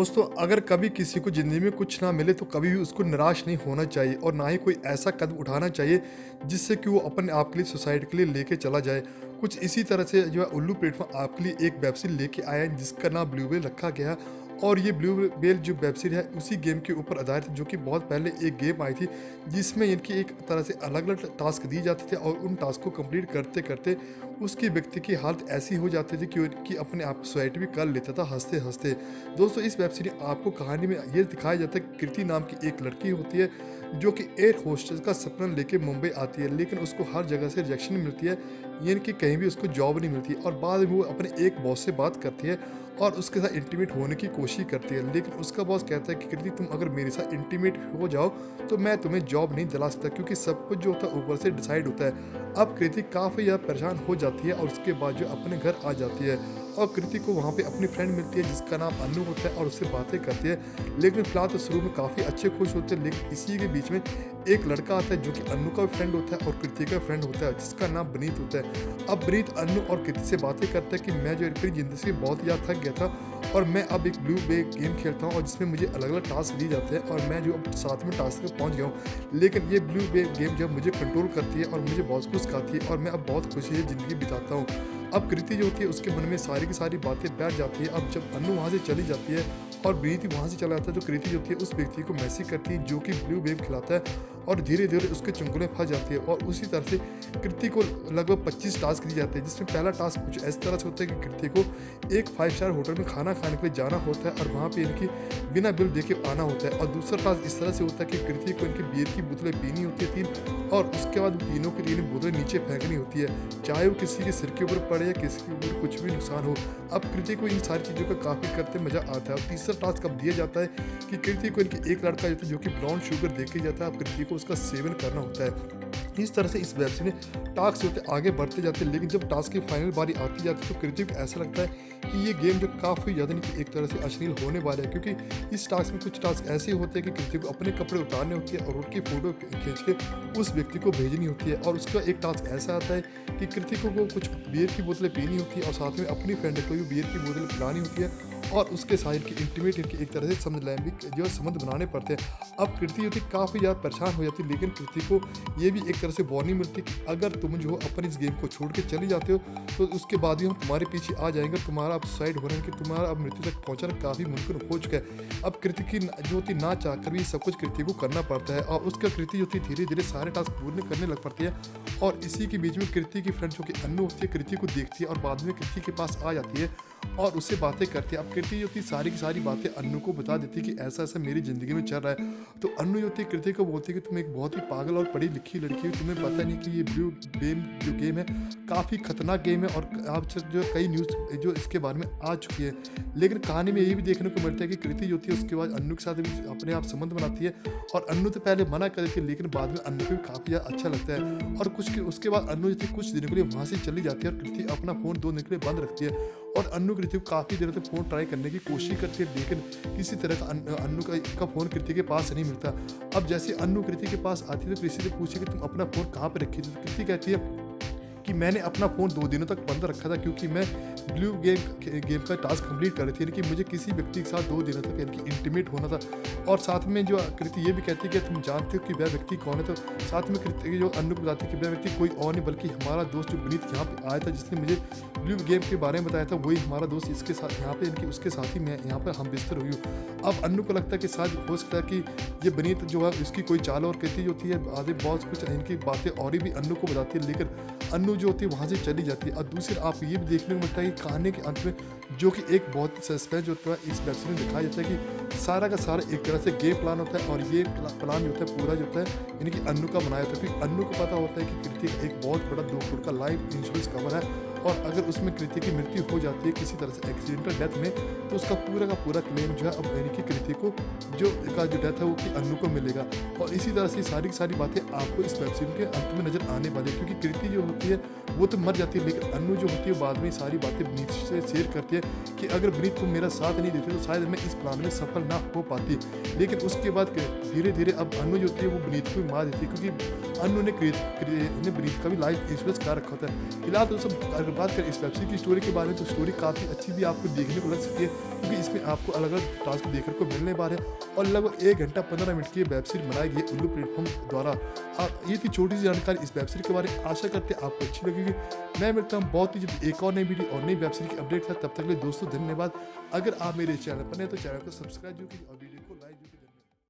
दोस्तों, अगर कभी किसी को ज़िंदगी में कुछ ना मिले तो कभी भी उसको निराश नहीं होना चाहिए और ना ही कोई ऐसा कदम उठाना चाहिए जिससे कि वो अपने आप के लिए सोसाइटी के लिए लेके चला जाए। कुछ इसी तरह से जो है उल्लू प्लेटफ़ॉर्म आपके लिए एक वेब सीरीज़ लेके आया है जिसका नाम ब्लू व्हेल रखा गया है। और ये ब्लू व्हेल जो वेब सीरीज़ है उसी गेम के ऊपर आधारित है, जो कि बहुत पहले एक गेम आई थी जिसमें इनकी एक तरह से अलग-अलग टास्क दिए जाते थे और उन टास्क को कंप्लीट करते-करते उसकी व्यक्ति की हालत ऐसी हो जाती थी कि अपने आप सुसाइड भी कर लेता था हँसते-हँसते। दोस्तों, इस वेब सीरीज आपको कहानी में ये दिखाया जाता है कि कृति नाम की एक लड़की होती है जो कि एयर होस्टेस का सपना लेके मुंबई आती है, लेकिन उसको हर जगह से रिजेक्शन मिलती है, यानी कि कहीं भी उसको जॉब नहीं मिलती और बाद में वो अपने एक बॉस से बात करती है और उसके साथ इंटीमेट होने की कोशिश करती है। लेकिन उसका बॉस कहता है कि कृति, तुम अगर मेरे साथ इंटीमेट हो जाओ तो मैं तुम्हें जॉब नहीं दिला सकता, क्योंकि सब कुछ जो होता है ऊपर से डिसाइड होता है। अब कृति काफ़ी ज़्यादा परेशान हो जाती है और उसके बाद जो अपने घर आ जाती है और कृति को वहाँ पे अपनी फ्रेंड मिलती है जिसका नाम अनु होता है और उससे बातें करती है। लेकिन फिलहाल तो शुरू में काफ़ी अच्छे खुश होते हैं, लेकिन इसी के बीच में एक लड़का आता है जो कि अनु का फ्रेंड होता है और कृति का फ्रेंड होता है जिसका नाम बनीत होता है। अब बनीत अनु और कृति से बातें करता है कि मैं जो अपनी ज़िंदगी से बहुत ज़्यादा थक गया था और मैं अब एक ब्लू व्हेल गेम खेलता हूँ और जिसमें मुझे अलग अलग टास्क दिए जाते हैं और मैं जो अब साथ में टास्क में पहुँच गया हूँ। लेकिन ये ब्लू व्हेल गेम जब मुझे कंट्रोल करती है और मुझे बहुत कुछ सिखाती है और मैं अब बहुत खुशी से ज़िंदगी बिताता हूँ। अब कृति जो होती है उसके मन में सारी की सारी बातें बैठ जाती है। अब जब अनु वहाँ से चली जाती है और बनीत वहाँ से चला जाता है तो कृति जो होती है उस व्यक्ति को मैसेज करती है जो कि ब्लू वेव खिलाता है और धीरे धीरे उसके चंगुल में फंस जाती है। और उसी तरह से कृति को लगभग 25 टास्क दिए जाते हैं, जिसमें पहला टास्क कुछ इस तरह से होता है कि कृति को एक 5 स्टार होटल में खाना खाने के लिए जाना होता है और वहाँ पे इनकी बिना बिल दे के आना होता है। और दूसरा टास्क इस तरह से होता है कि कृति को इनकी बियर की बोतलें पीनी होती है 3 और उसके बाद तीनों की तीनों बोतलें नीचे फेंकनी होती है, चाहे वो किसी के सिर के ऊपर पड़े या किसी के ऊपर कुछ भी नुकसान हो। अब कृति को इन सारी चीज़ों का काफ़ी करते मज़ा आता है। और तीसरा टास्क अब दिया जाता है कि कृति को इनकी एक लड़का जो कि ब्राउन शुगर दे के जाता है, अब कृति को उसका सेवन करना होता है। इस तरह से इस वेब सीरीज में टास्क होते आगे बढ़ते जाते हैं, लेकिन जब टास्क की फाइनल बारी आती जाती है तो कृति को ऐसा लगता है कि ये गेम जो काफ़ी ज़्यादा नहीं कि एक तरह से अश्लील होने वाला है, क्योंकि इस टास्क में कुछ टास्क ऐसे होते हैं कि कृति को अपने कपड़े उतारने होती है और उनकी फ़ोटो खींच के उस व्यक्ति को भेजनी होती है। और उसका एक टास्क ऐसा आता है कि कृति को कुछ बियर की बोतलें पीनी होती है और साथ में अपनी फ्रेंड को भी बियर की बोतल पिलानी होती है और उसके साथ की इंटीमेट इनकी एक तरह से समझ लैंगिक जो संबंध बनाने पड़ते हैं। अब कृति होती काफ़ी ज़्यादा परेशान हो जाती है, लेकिन कृति को ये भी एक तरह से वार्निंग मिलती है कि अगर तुम जो अपन इस गेम को छोड़ के चली जाते हो तो उसके बाद ही हम तुम्हारे पीछे आ जाएंगे, तुम्हारा अब सुसाइड होने की तुम्हारा अब मृत्यु तक पहुंचना काफ़ी मुमकिन हो चुका है। अब कृति की जो होती ना चाह कर भी सब कुछ कृति को करना पड़ता है और उसका कृति होती धीरे धीरे सारे टास्क पूरे करने लग पड़ती है। और इसी के बीच में कृति की फ्रेंड जो कि अनु होती है कृति को देखती है और बाद में कृति के पास आ जाती है और उससे बातें करती है। अब कृति जो थी सारी की सारी बातें अनु को बता देती है कि ऐसा ऐसा मेरी ज़िंदगी में चल रहा है। तो अनु जो थी कृति को बोलती है कि तुम एक बहुत ही पागल और पढ़ी लिखी लड़की हो, तुम्हें पता नहीं कि ये ब्लू गेम जो गेम है काफ़ी खतरनाक गेम है और आप जो कई न्यूज़ जो इसके बारे में आ चुकी है। लेकिन कहानी में ये भी देखने को मिलता है कि कृति जो थी उसके बाद अनु के साथ भी अपने आप संबंध बनाती है और अनु तो पहले मना कर देती है, लेकिन बाद में अनु को भी काफ़ी ज़्यादा अच्छा लगता है। और उसके बाद अनु जो थी कुछ दिनों के लिए वहाँ से चली जाती है और कृति अपना फ़ोन 2 दिन के लिए बंद रखती है और अनु कृति को काफ़ी देर तक फ़ोन ट्राई करने की कोशिश करती है, लेकिन किसी तरह का अनु का फ़ोन कृति के पास नहीं मिलता। अब जैसे अनु कृति के पास आती है तो कृति से पूछे कि तुम अपना फ़ोन कहाँ पर रखी थी, तो कृति कहती है कि मैंने अपना फ़ोन 2 दिनों तक बंद रखा था क्योंकि मैं ब्लू गेम का टास्क कंप्लीट कर रही थी, यानी कि मुझे किसी व्यक्ति के साथ 2 दिनों तक यानी कि इंटीमेट होना था। और साथ में जो कृति ये भी कहती है कि तुम जानते हो कि वह व्यक्ति कौन है, तो साथ में कृति जो अनु को बताती है कि वह व्यक्ति कोई और नहीं बल्कि हमारा दोस्त जो बनीत यहाँ पे आया था जिसने मुझे ब्लू गेम के बारे में बताया था, वही हमारा दोस्त इसके साथ यहाँ पे इनकी उसके साथ ही मैं यहाँ पर हम बिस्तर हुई हूँ। अब अनु को लगता है कि शायद हो सकता है कि ये बनीत जो है उसकी कोई चाल और कृति जो होती है आगे बहुत कुछ इनकी बातें और भी अनु को बताती है, लेकिन अनु जो होती है वहाँ से चली जाती है। और दूसरी आप ये भी देखने को मिलता है कि कहानी के अंत में जो कि एक बहुत सस्पेंस होता है इस वेब सीरीज में दिखाया जाता है कि सारा का सारा एक तरह से गेम प्लान होता है और ये प्लान जो होता है पूरा जो होता है यानी कि अनु का बनाया होता है, क्योंकि अनु को पता होता है कि कृति का एक बहुत बड़ा 2 करोड़ का लाइफ इंश्योरेंस कवर है और अगर उसमें कृति की मृत्यु हो जाती है किसी तरह से एक्सीडेंटल डेथ में तो उसका पूरा का पूरा क्लेम जो है अब यानी कि कृति को जो डेथ है वो कि अनु को मिलेगा। और इसी तरह से सारी की सारी बातें आपको इस वेब सीरीज के अंत में नजर आने वाली है, क्योंकि कृति जो होती है वो तो मर जाती है, लेकिन अनु जो होती है बाद में सारी बातें बनीत से शेयर करती है कि अगर बनीत तुम मेरा साथ नहीं देते तो शायद मैं इस प्लान में सफल ना हो पाती। लेकिन उसके बाद धीरे धीरे अब अनु जो होती है वो बनीत को मार देती है, क्योंकि अनु ने बनीत का भी लाइफ इंश्योरेंस कर रखा होता है। फिलहाल तो सब बात करें इस वेब सीरीज की स्टोरी के बारे में, तो स्टोरी काफ़ी अच्छी भी आपको देखने को लग सकती है, क्योंकि इसमें आपको अलग अलग टास्क देखने को मिलने वाले हैं और लगभग 1 घंटा 15 मिनट की ये वेब सीरीज बनाई गई है उल्लू प्लेटफॉर्म द्वारा। आप ये थी छोटी सी जानकारी इस वेब सीरीज के बारे में, आशा करते हैं आपको अच्छी लगेगी। मैं मिलता हूँ बहुत ही जल्द एक और नई वीडियो और नई वेब सीरीज की अपडेट था, तब तक के लिए दोस्तों धन्यवाद। अगर आप मेरे चैनल पर नए तो चैनल को सब्सक्राइब जरूर कीजिए और